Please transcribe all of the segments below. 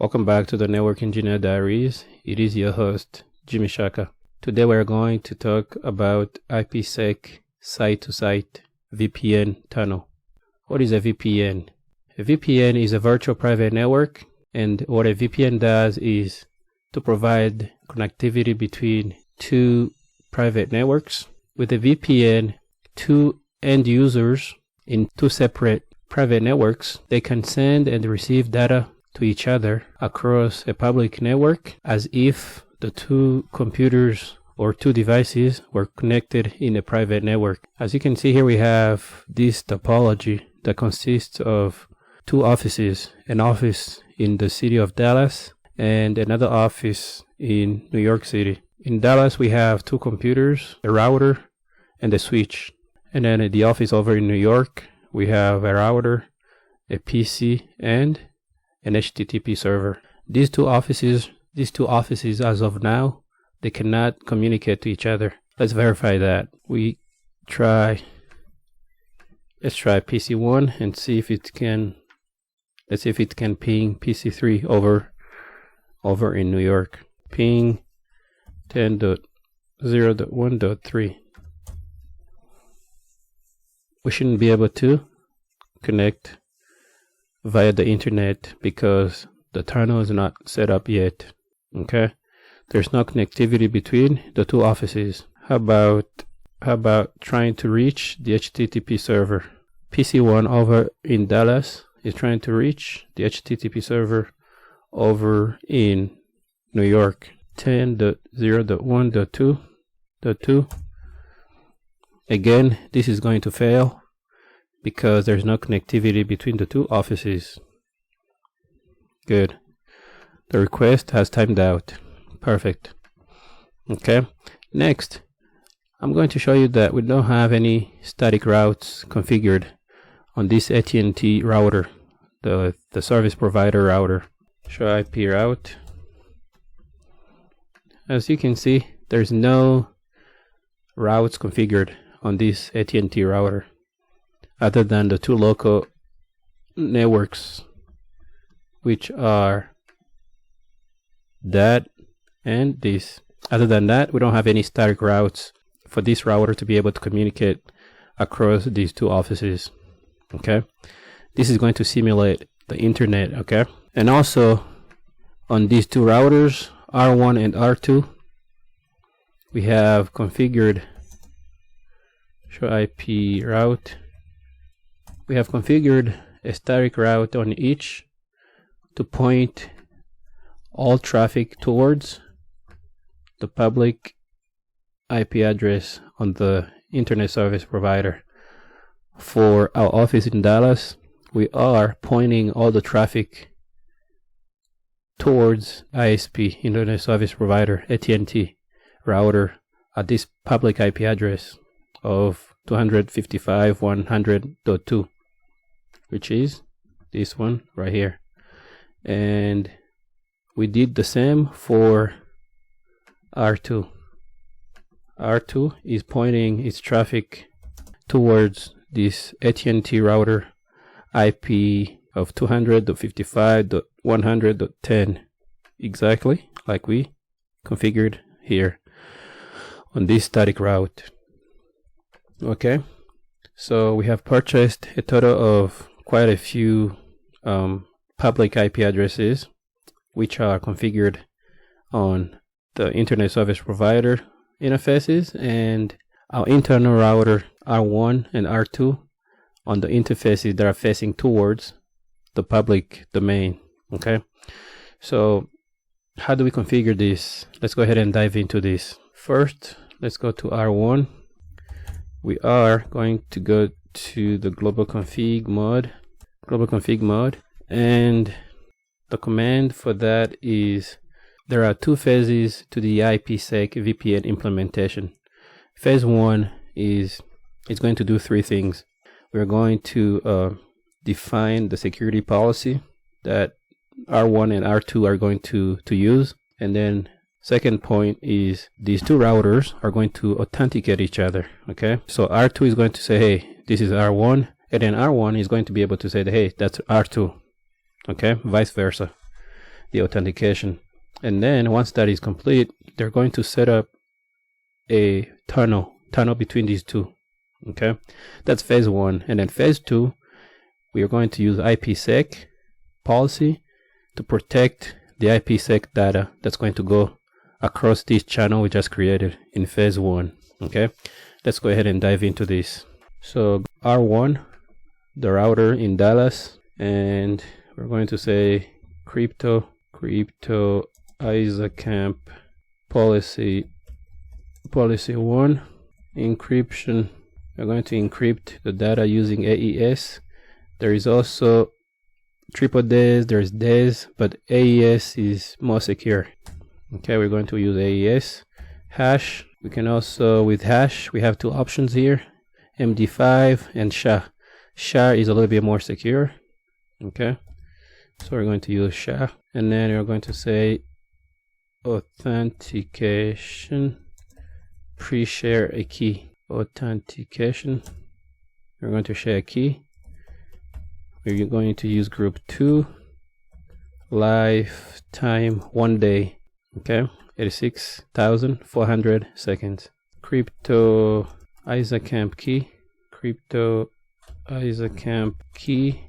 Welcome back to the Network Engineer Diaries. It is your host, Jimmy Shaka. Today we're going to talk about IPsec Site-to-Site VPN Tunnel. What is a VPN? A VPN is a virtual private network, and what a VPN does is to provide connectivity between two private networks. With a VPN, two end users in two separate private networks, they can send and receive data to each other across a public network as if the two computers or two devices were connected in a private network. As you can see here, we have this topology that consists of two offices, an office in the city of Dallas and another office in New York City. In Dallas, we have two computers, a router and a switch. And then at the office over in New York, we have a router, a PC, and an HTTP server. These two offices as of now, they cannot communicate to each other. Let's verify that. Let's try PC1 and see if it can, let's see if it can ping PC3 over in New York. Ping 10.0.1.3. We shouldn't be able to connect via the internet because the tunnel is not set up yet. Okay, there's no connectivity between the two offices. How about trying to reach the HTTP server? PC1 over in Dallas is trying to reach the HTTP server over in New York. 10.0.1.2. Again, this is going to fail because there's no connectivity between the two offices. Good. The request has timed out. Perfect. Okay. Next, I'm going to show you that we don't have any static routes configured on this AT&T router, the service provider router. Show IP route. As you can see, there's no routes configured on this AT&T router other than the two local networks, which are that and this. Other than that, we don't have any static routes for this router to be able to communicate across these two offices. Okay, this is going to simulate the internet. Okay, and also on these two routers, R1 and R2, we have configured show IP route. We have configured a static route on each to point all traffic towards the public IP address on the internet service provider. For our office in Dallas, we are pointing all the traffic towards ISP, internet service provider, AT&T router at this public IP address of 255.100.2, which is this one right here. And we did the same for R2. R2 is pointing its traffic towards this AT&T router IP of 255.100.10, exactly like we configured here on this static route. Okay, so we have purchased a total of quite a few public IP addresses which are configured on the internet service provider interfaces, and our internal router R1 and R2 on the interfaces that are facing towards the public domain. Okay, so how do we configure this? Let's go ahead and dive into this. First, let's go to R1. We are going to go to the global config mode, and the command for that is, there are two phases to the IPsec VPN implementation. Phase 1 is it's going to do three things. We're going to define the security policy that R1 and R2 are going to use, and then second point is these two routers are going to authenticate each other. Okay, so R2 is going to say, hey, this is R1, and then R1 is going to be able to say, hey, that's R2. Okay, vice versa. the authentication. And then once that is complete, they're going to set up a tunnel between these two. Okay, that's phase 1. And then phase 2, we are going to use IPsec policy to protect the IPsec data that's going to go across this channel we just created in phase 1. Okay, let's go ahead and dive into this. So R1, the router in Dallas, and we're going to say crypto ISACamp policy 1 encryption. We're going to encrypt the data using AES. There is also triple DES, there's DES, but AES is more secure. Okay, we're going to use AES. Hash, we can also, with hash, we have two options here, MD5 and SHA. SHA is a little bit more secure. Okay, so we're going to use SHA. And then we're going to say authentication, pre-share a key. Authentication, we're going to share a key. We're going to use group 2, lifetime 1 day. Okay, 86,400 seconds. Crypto ISACamp key. Crypto ISACamp key.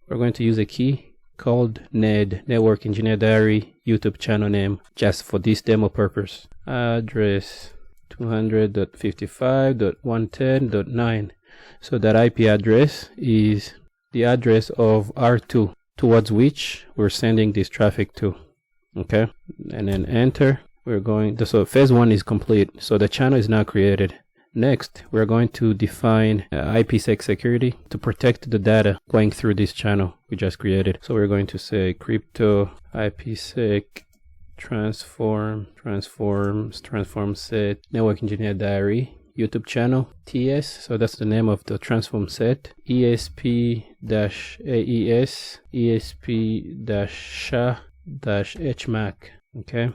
We're going to use a key called NED, Network Engineer Diary YouTube channel name, just for this demo purpose. Address 200.55.110.9. So that IP address is the address of R2 towards which we're sending this traffic to. Okay, and then enter. We're going to, so phase 1 is complete, so the channel is now created. Next, we're going to define IPsec security to protect the data going through this channel we just created. So we're going to say crypto IPsec transform set network engineer diary YouTube channel TS. So that's the name of the transform set. ESP-AES ESP-SHA-HMAC. Okay.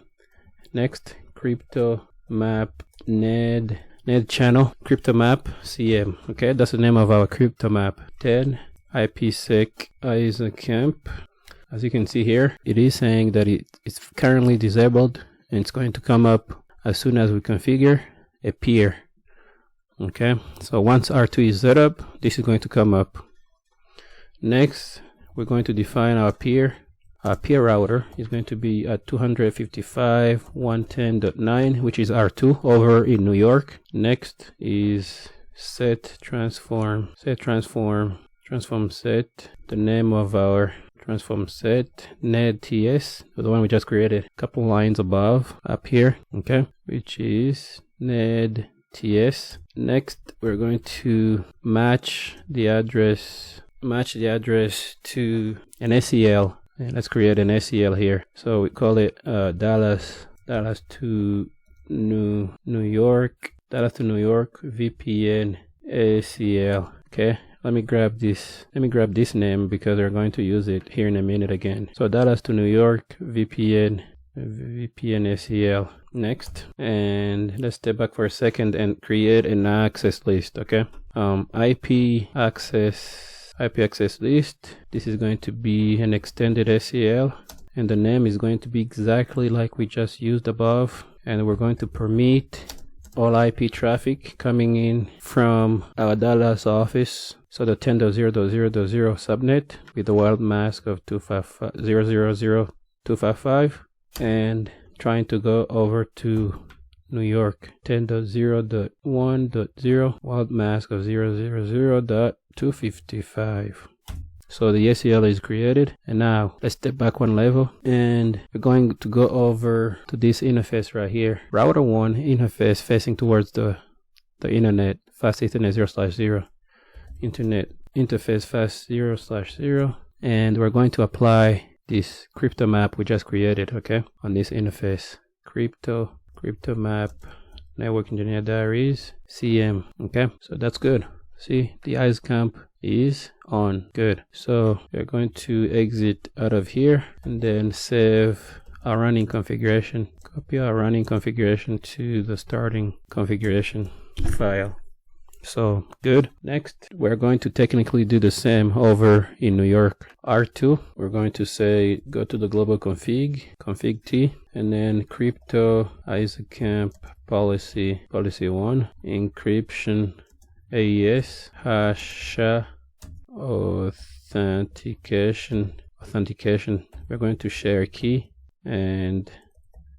Next, crypto map NED channel crypto map CM. Okay, that's the name of our crypto map. 10 IPsec ISACamp. As you can see here, it is saying that it's currently disabled, and it's going to come up as soon as we configure a peer. Okay, so once R2 is set up, this is going to come up. Next, we're going to define our peer. Our peer router is going to be at 255.110.9, which is R2 over in New York. Next is set transform set, the name of our transform set, NED TS, the one we just created a couple lines above up here, okay, which is NED TS. Next, we're going to match the address to an SEL. And let's create an SEL here. So we call it Dallas to New York VPN SEL. Okay, let me grab this name because we're going to use it here in a minute again. So Dallas to New York VPN SEL. Next, and let's step back for a second and create an access list. Okay, IP access list. This is going to be an extended SEL, and the name is going to be exactly like we just used above, and we're going to permit all IP traffic coming in from our Dallas office, so the 10.0.0.0 subnet with the wild mask of 255.0.0.255, and trying to go over to New York 10.0.1.0 wild mask of 0.0.0.255. So the SEL is created, and now let's step back one level, and we're going to go over to this interface right here. Router 1 interface facing towards the internet, fast Ethernet 0/0, internet interface fast 0/0, and we're going to apply this crypto map we just created, okay, on this interface. Crypto map network engineer diaries CM. Okay, so that's good. See, the ISACamp is on. Good. So we're going to exit out of here and then save our running configuration. Copy our running configuration to the starting configuration file. So good. Next, we're going to technically do the same over in New York. R2, we're going to say go to the global config T, and then crypto ISACamp policy 1, encryption AES hash authentication. We're going to share key, and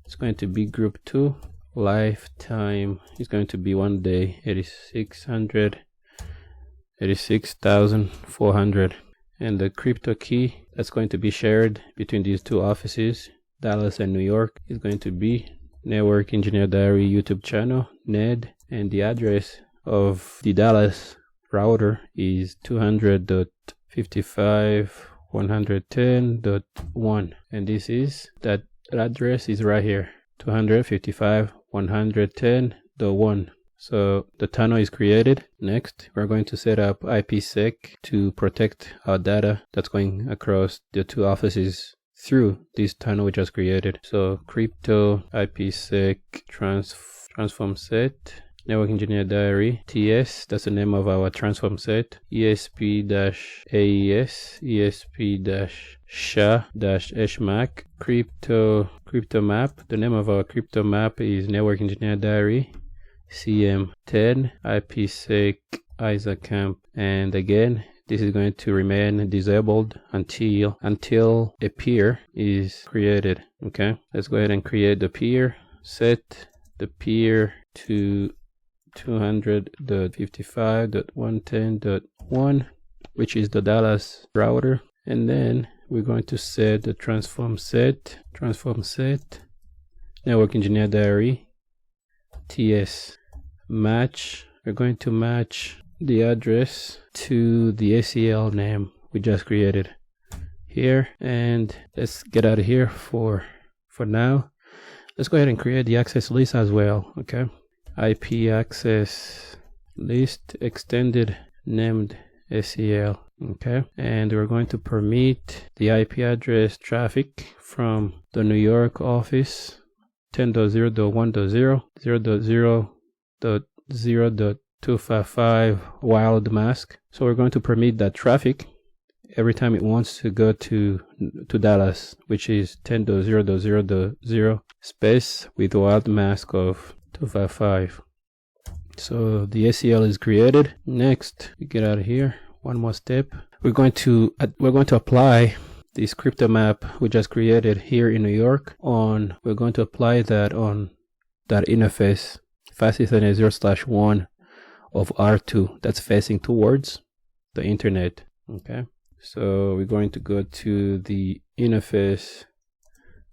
it's going to be group 2. Lifetime is going to be 1 day, 86,400. And the crypto key that's going to be shared between these two offices, Dallas and New York, is going to be Network Engineer Diary YouTube channel, NED, and the address of the Dallas router is 200.55.110.1, and this is that address is right here, 255.110.1. So the tunnel is created. Next, we're going to set up IPsec to protect our data that's going across the two offices through this tunnel we just created. So crypto IPsec transform set, Network Engineer Diary TS, that's the name of our transform set, ESP-AES, ESP-SHA-HMAC, crypto map. The name of our crypto map is Network Engineer Diary CM10 IPsec ISACamp, and again this is going to remain disabled until a peer is created. Okay, let's go ahead and create the peer. Set the peer to 200.55.110.1, which is the Dallas router, and then we're going to set the transform set Network Engineer Diary TS match. We're going to match the address to the ACL name we just created here, and let's get out of here for now. Let's go ahead and create the access list as well. Okay, IP access list extended named ACL. Okay, and we're going to permit the IP address traffic from the New York office 10.0.1.0, 0.0.0.255 wild mask. So we're going to permit that traffic every time it wants to go to Dallas, which is 10.0.0.0 space with wild mask of 255. So the ACL is created. Next, we get out of here. One more step. We're going to apply this crypto map we just created here in New York on. We're going to apply that on that interface fast Ethernet 0/1 of R2 that's facing towards the internet. Okay, so we're going to go to the interface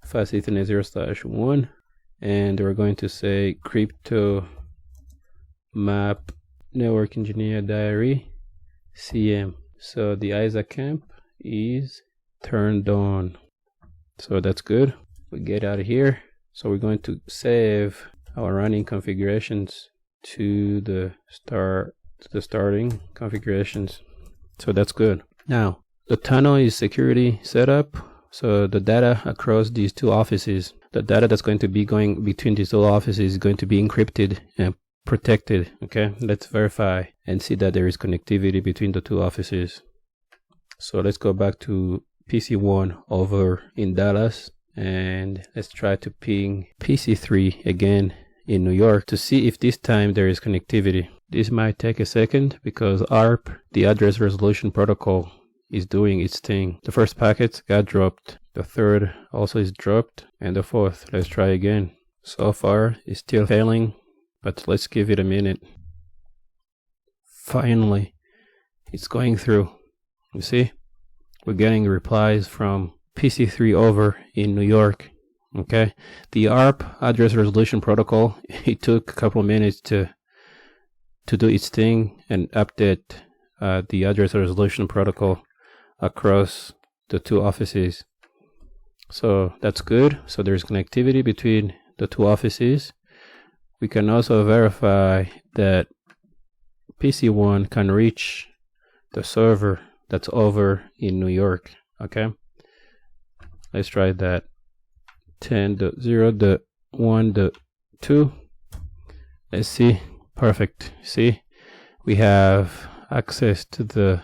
fast Ethernet 0/1, and we're going to say crypto map Network Engineer Diary CM. So the ISACamp is turned on, so that's good. We get out of here. So we're going to save our running configurations to the starting configurations. So that's good. Now the tunnel is security set up. So the data across these two offices, the data that's going to be going between these two offices is going to be encrypted and protected. Okay, let's verify and see that there is connectivity between the two offices. So let's go back to PC1 over in Dallas, and let's try to ping PC3 again in New York to see if this time there is connectivity. This might take a second because ARP, the address resolution protocol, is doing its thing. The first packet got dropped, the third also is dropped, and the fourth. Let's try again. So far it's still failing, but let's give it a minute. Finally, it's going through. You see, we're getting replies from PC3 over in New York. Okay, the ARP address resolution protocol, it took a couple of minutes to do its thing and update the address resolution protocol across the two offices. So that's good. So there's connectivity between the two offices. We can also verify that PC1 can reach the server that's over in New York. Okay, let's try that. 10.0.1.2. Let's see. Perfect. See, we have access to the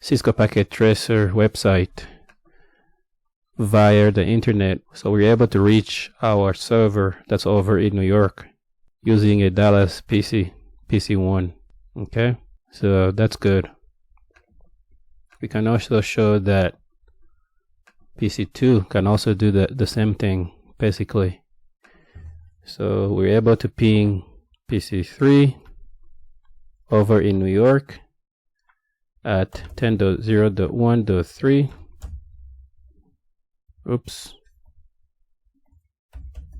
Cisco Packet Tracer website via the internet. So we're able to reach our server that's over in New York using a Dallas PC1. Okay, so that's good. We can also show that PC2 can also do the same thing basically. So we're able to ping PC3 over in New York at 10.0.1.3. Oops.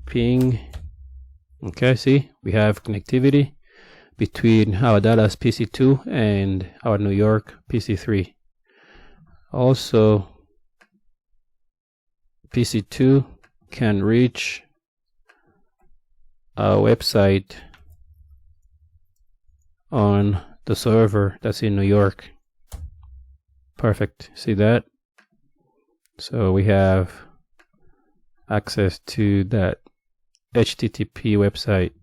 Ping. Okay, see, we have connectivity between our Dallas PC2 and our New York PC3. Also, PC2 can reach our website on the server that's in New York. Perfect. See that? So we have access to that HTTP website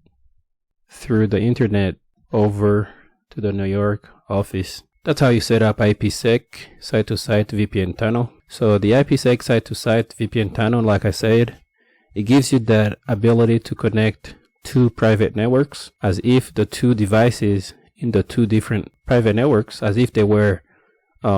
through the internet over to the New York office. That's how you set up IPsec Site-to-Site VPN Tunnel. So the IPsec Site-to-Site VPN Tunnel, like I said, it gives you that ability to connect two private networks as if the two devices in the two different private networks, as if they were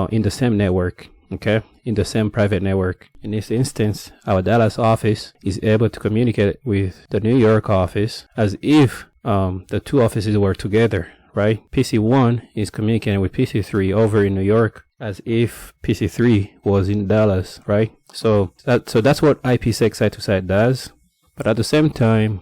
in the same network, okay, in the same private network. In this instance, our Dallas office is able to communicate with the New York office as if the two offices were together, right? PC1 is communicating with PC3 over in New York as if PC3 was in Dallas, right? So that's what IPsec Site-to-Site does. But at the same time,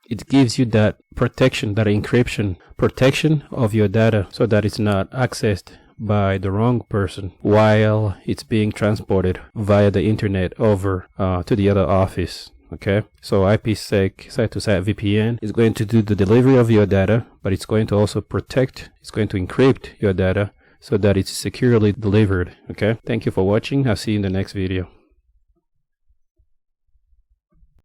it gives you that protection, that encryption protection of your data so that it's not accessed by the wrong person while it's being transported via the internet over to the other office. Okay, so IPsec Site-to-Site VPN is going to do the delivery of your data, but it's going to also protect, it's going to encrypt your data so that it's securely delivered. Okay, thank you for watching. I'll see you in the next video.